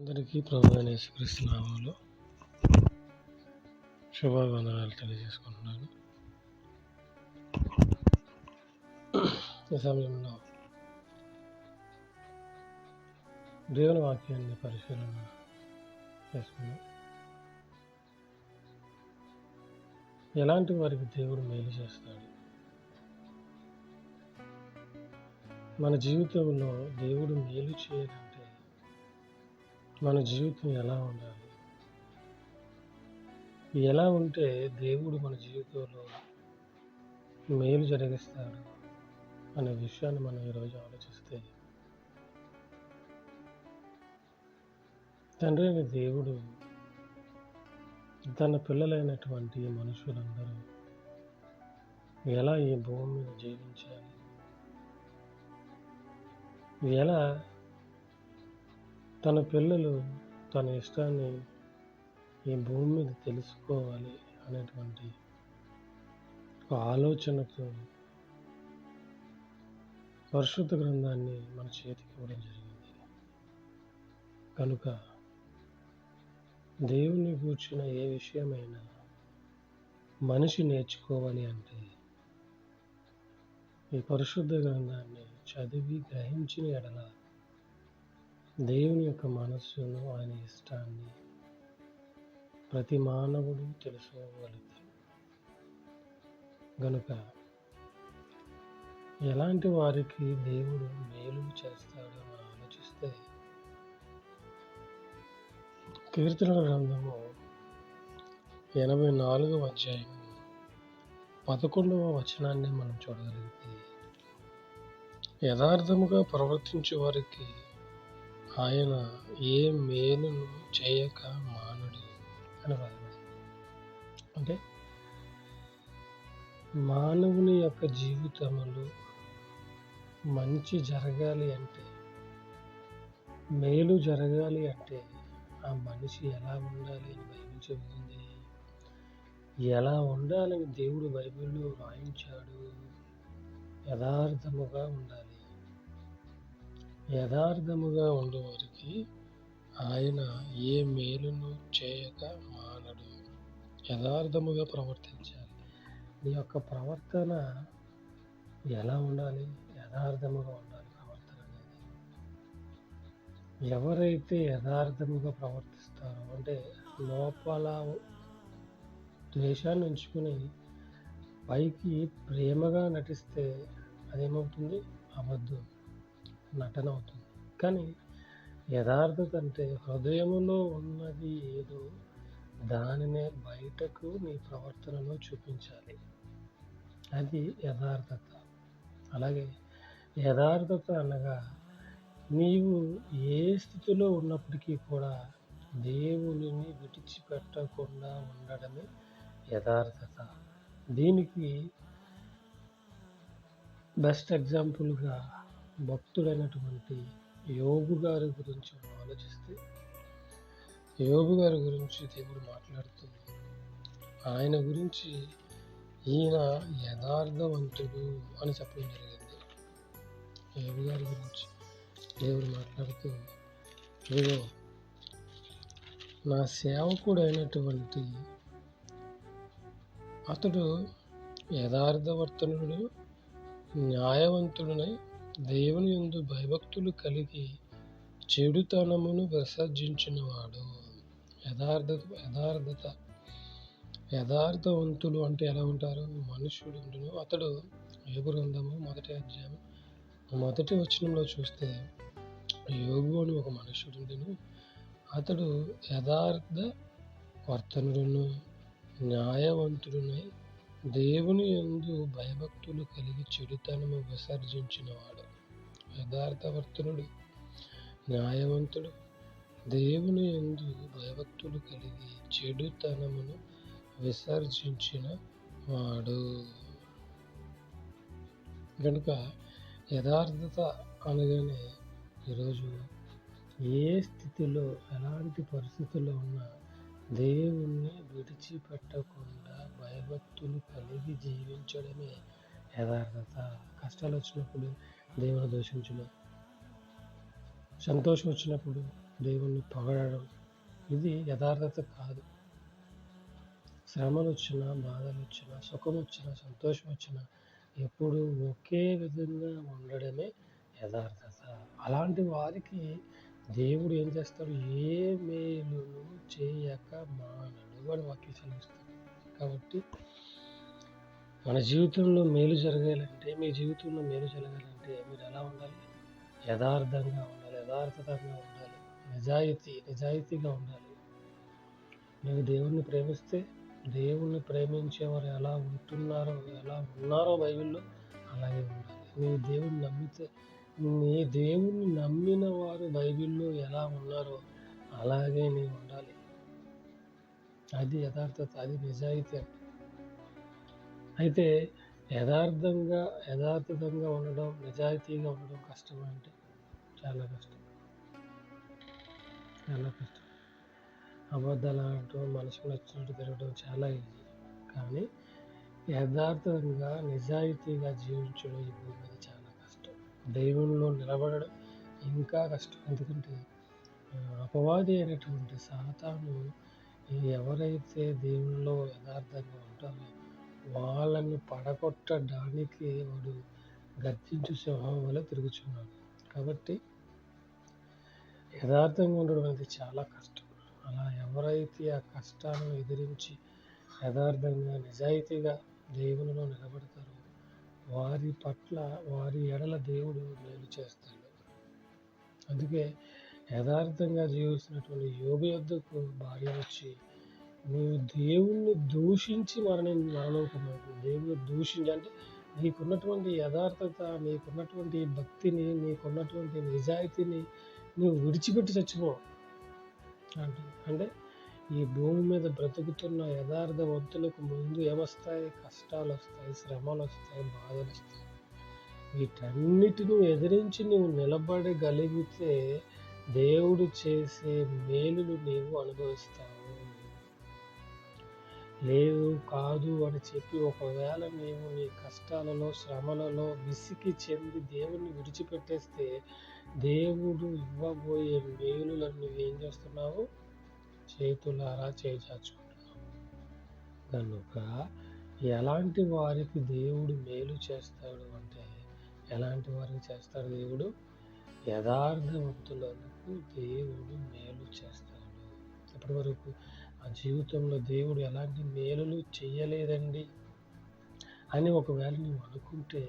అందరికీ ప్రభువైన యేసుక్రీస్తు నామములో శుభవందనాలు తెలియజేసుకుంటున్నాను. ఈ సమయంలో దేవుని వాక్యాన్ని పరిశీలన చేసుకున్నాం. ఎలాంటి వారికి దేవుడు మేలు చేస్తాడు? మన జీవితంలో దేవుడు మేలు చేయాలంటే మన జీవితం ఎలా ఉండాలి? ఎలా ఉంటే దేవుడు మన జీవితంలో మేలు జరిగిస్తాడు అనే విషయాన్ని మనం ఈరోజు ఆలోచిస్తే, తండ్రి అయిన దేవుడు తన పిల్లలైనటువంటి మనుషులందరూ ఎలా ఈ భూమి మీద జీవించాలి, ఎలా తన పిల్లలు తన ఇష్టాన్ని ఈ భూమి మీద తెలుసుకోవాలి అనేటువంటి ఒక ఆలోచనతో పరిశుద్ధ గ్రంథాన్ని మన చేతికి ఇవ్వడం జరిగింది. కనుక దేవుని కూర్చున్న ఏ విషయమైనా మనిషి నేర్చుకోవాలి అంటే ఈ పరిశుద్ధ గ్రంథాన్ని చదివి గ్రహించిన ఎడల దేవుని యొక్క మనస్సును, ఆయన ఇష్టాన్ని ప్రతి మానవుడు తెలుసుకోగలుగుతాడు. గనుక ఎలాంటి వారికి దేవుడు మేలు చేస్తాడో మనం ఆలోచిస్తే, కీర్తనల గ్రంథము 84వ అధ్యాయం 11వ వచనాన్ని మనం చూడగలిగితే, యథార్థముగా ప్రవర్తించే వారికి ఆయన ఏ మేలును చేయక మానుడు అని రాయబడింది. అంటే మానవుని యొక్క జీవితంలో మంచి జరగాలి అంటే, మేలు జరగాలి అంటే ఆ మనిషి ఎలా ఉండాలి అని బైబిల్ చెబుతుంది. ఎలా ఉండాలని దేవుడు బైబిల్లో రాయించాడు. యథార్థముగా ఉండాలి. యథార్థముగా ఉండేవారికి ఆయన ఏ మేలును చేయక మానడు. యథార్థముగా ప్రవర్తించాలి. నీ యొక్క ప్రవర్తన ఎలా ఉండాలి? యథార్థముగా ఉండాలి ప్రవర్తన అనేది. ఎవరైతే యథార్థముగా ప్రవర్తిస్తారో, అంటే లోపల ద్వేషాన్ని ఉంచుకుని పైకి ప్రేమగా నటిస్తే అదేమవుతుంది? అబద్ధం, నటన అవుతుంది. కానీ యథార్థత అంటే హృదయములో ఉన్నది ఏదో దానినే బయటకు నీ ప్రవర్తనలో చూపించాలి. అది యథార్థత. అలాగే యథార్థత అనగా నీవు ఏ స్థితిలో ఉన్నప్పటికీ కూడా దేవునిని విడిచిపెట్టకుండా ఉండడమే యథార్థత. దీనికి బెస్ట్ ఎగ్జాంపుల్గా భక్తుడైనటువంటి యోబు గారి గురించి మనం ఆలోచిస్తే, యోబు గారి గురించి దేవుడు మాట్లాడుతూ ఆయన గురించి ఈయన యథార్థవంతుడు అని చెప్పడం జరిగింది. యోబు గారి గురించి దేవుడు మాట్లాడుతూ, ఇదిగో నా సేవకుడైనటువంటి అతడు యథార్థవర్తనుడు, న్యాయవంతుడునై దేవుని యందు భయభక్తులు కలిగి చెడుతనమును విసర్జించినవాడు. యథార్థవంతులు అంటే ఎలా ఉంటారు? మనుషుడు. అతడు యోబు గ్రంథము 1వ అధ్యాయం 1వ వచనంలో చూస్తే, యోబు అని ఒక మనుషుడును, అతడు యథార్థ వర్తనుడును, న్యాయవంతుడునై దేవుని యందు భయభక్తులు కలిగి చెడుతనము విసర్జించినవాడు. యథార్థవర్తనుడు, న్యాయవంతుడు, దేవుని యందు భయభక్తులు కలిగి చెడుతనమును విసర్జించిన వాడు. కనుక యథార్థత అనగానే ఈరోజు ఏ స్థితిలో, ఎలాంటి పరిస్థితుల్లో ఉన్నా దేవుణ్ణి విడిచిపెట్టకుండా భయభక్తులు కలిగి జీవించడమే యథార్థత. కష్టాలు వచ్చినప్పుడు దేవుని దూషించడం, సంతోషం వచ్చినప్పుడు దేవుణ్ణి పొగడడం, ఇది యథార్థత కాదు. శ్రమలు వచ్చినా, బాధలు వచ్చినా, సుఖం వచ్చినా, సంతోషం వచ్చినా ఎప్పుడు ఒకే విధంగా ఉండడమే యథార్థత. అలాంటి వారికి దేవుడు ఏం చేస్తాడు? ఏ మేలును చేయక మానడు అని వాక్యం సెలవిస్తాడు. కాబట్టి మన జీవితంలో మేలు జరగాలంటే, మీ జీవితంలో మేలు జరగాలంటే మీరు ఎలా ఉండాలి? యథార్థంగా ఉండాలి, యథార్థంగా ఉండాలి, నిజాయితీగా ఉండాలి. నువ్వు దేవుణ్ణి ప్రేమిస్తే, దేవుణ్ణి ప్రేమించేవారు ఎలా ఉన్నారో బైబిల్లో అలాగే ఉండాలి. నువ్వు దేవుణ్ణి నమ్మితే, నీ దేవుణ్ణి నమ్మిన వారు బైబిల్లో ఎలా ఉన్నారో అలాగే నీవు ఉండాలి. అది యథార్థత, అది నిజాయితీ. అయితే యథార్థంగా ఉండడం, నిజాయితీగా ఉండడం కష్టం అంటే చాలా కష్టం. అబద్ధాలు ఆడటం, మనసుకు నచ్చినట్టు తిరగడం చాలా ఈజీ. కానీ యథార్థంగా, నిజాయితీగా జీవించడం ఈ భూమి మీద చాలా కష్టం. దేవునిలో నిలబడడం ఇంకా కష్టం. ఎందుకంటే అపవాది అయినటువంటి సాతాను ఎవరైతే దేవునిలో యథార్థంగా ఉంటారో వాళ్ళని పడగొట్టడానికి వాడు గర్జించు సింహం వల్ల తిరుగుచున్నాడు. కాబట్టి యథార్థంగా ఉండడం అనేది చాలా కష్టం. అలా ఎవరైతే ఆ కష్టాలను ఎదిరించి యథార్థంగా, నిజాయితీగా దేవునిలో నిలబడతారో వారి ఎడల దేవుడు మేలు చేస్తాడు. అందుకే యథార్థంగా జీవిస్తున్నటువంటి యోబు యొద్దకు భార్య వచ్చి, నీవు దేవుణ్ణి దూషించి మరణం పొందావు. దేవుని దూషించి అంటే నీకున్నటువంటి యథార్థత, నీకున్నటువంటి భక్తిని, నీకున్నటువంటి నిజాయితీని నువ్వు విడిచిపెట్టి చచ్చిపో అంటే ఈ భూమి మీద బ్రతుకుతున్న యథార్థవంతులకు ముందు ఏమొస్తాయి? కష్టాలు వస్తాయి, శ్రమలు వస్తాయి, బాధలు వస్తాయి. వీటన్నిటిని ఎదిరించి నువ్వు నిలబడగలిగితే దేవుడు చేసే మేలులు నీవు అనుభవిస్తావు. లేదు కాదు అని చెప్పి ఒకవేళ నీవు నీ కష్టాలలో, శ్రమలలో విసిగి చెంది దేవుణ్ణి విడిచిపెట్టేస్తే దేవుడు ఇవ్వబోయే మేలులను నువ్వేం చేస్తున్నావు? చేతులారా చేజార్చుకుంటున్నావు. కనుక ఎలాంటి వారికి దేవుడు మేలు చేస్తాడు అంటే, ఎలాంటి వారికి చేస్తాడు దేవుడు? యథార్థవంతులకు దేవుడు మేలు చేస్తాడు. ఇప్పటి వరకు ఆ జీవితంలో దేవుడు ఎలాంటి మేలులు చెయ్యలేదండి అని ఒకవేళ నువ్వు అనుకుంటే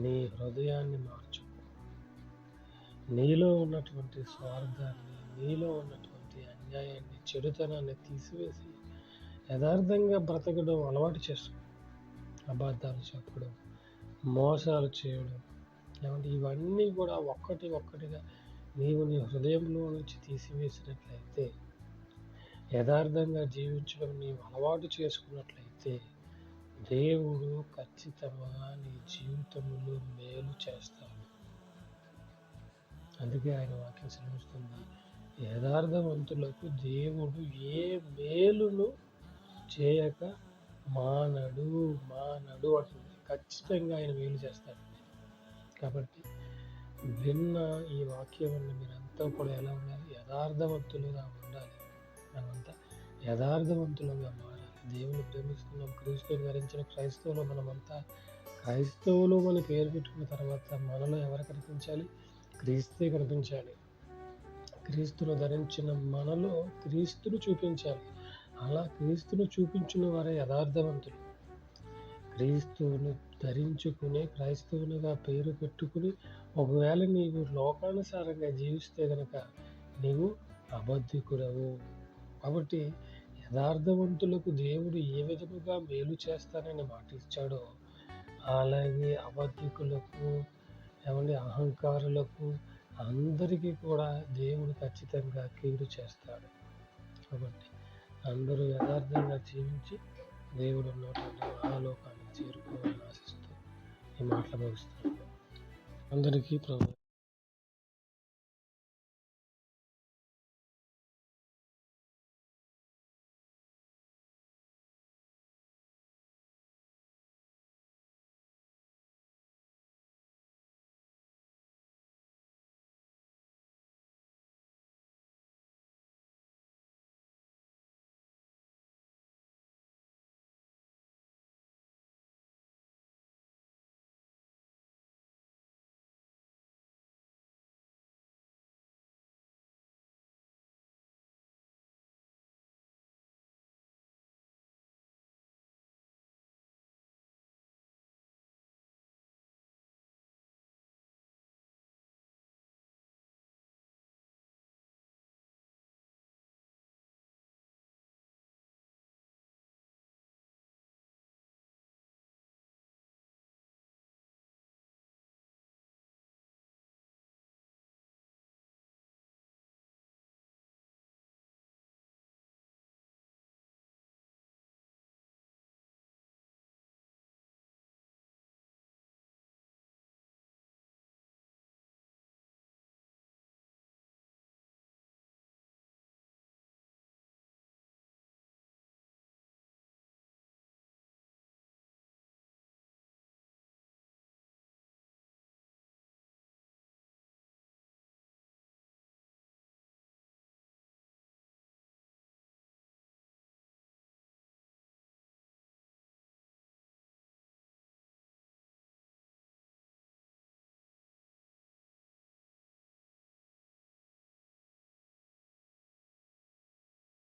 నీ హృదయాన్ని మార్చు. నీలో ఉన్నటువంటి స్వార్థాన్ని, నీలో ఉన్నటువంటి అన్యాయాన్ని, చెడుతనాన్ని తీసివేసి యథార్థంగా బ్రతకడం అలవాటు చేసుకో. అబద్ధాలు చెప్పడం, మోసాలు చేయడం, ఏమంటే ఇవన్నీ కూడా ఒక్కటిగా నీవు నీ హృదయంలో నుంచి తీసివేసినట్లయితే, యథార్థంగా జీవించడం నీవు అలవాటు చేసుకున్నట్లయితే దేవుడు ఖచ్చితంగా నీ జీవితంలో మేలు చేస్తాడు. అందుకే ఆయన వాక్యం సెలవిస్తుంది, యథార్థవంతులకు దేవుడు ఏ మేలును చేయక మానడు అంటుంది. ఖచ్చితంగా ఆయన మేలు చేస్తాడు. కాబట్టి విన్న ఈ వాక్యాన్ని మీరంతా కూడా ఎలా ఉండాలి? యథార్థవంతులుగా ఉండాలి. మనమంతా యథార్థవంతులుగా మారాలి. దేవుని ప్రేమిస్తున్నాం, క్రీస్తుని ధరించిన క్రైస్తవులు మనమంతా. క్రైస్తవులు అని పేరు పెట్టుకున్న తర్వాత మనలో ఎవరు కనిపించాలి? క్రీస్తే కనిపించాలి. క్రీస్తును ధరించిన మనలో క్రీస్తును చూపించాలి. అలా క్రీస్తును చూపించిన వారే యథార్థవంతులు. క్రీస్తువును ధరించుకుని క్రైస్తవునిగా పేరు పెట్టుకుని ఒకవేళ నీవు లోకానుసారంగా జీవిస్తే గనక నీవు అబద్ధికుడవు. కాబట్టి యథార్థవంతులకు దేవుడు ఏ విధముగా మేలు చేస్తానని మాట ఇచ్చాడో అలాగే అబద్ధికులకు, అహంకారులకు అందరికీ కూడా దేవుడు ఖచ్చితంగా కీడు చేస్తాడు. కాబట్టి అందరూ యథార్థంగా జీవించి దేవుడు ఉన్నటువంటి మహాలోకానికి చేరుకోవాలని ఆశిస్తూ ఈ మాటలు ముగిస్తాను. అందరికీ ప్రభు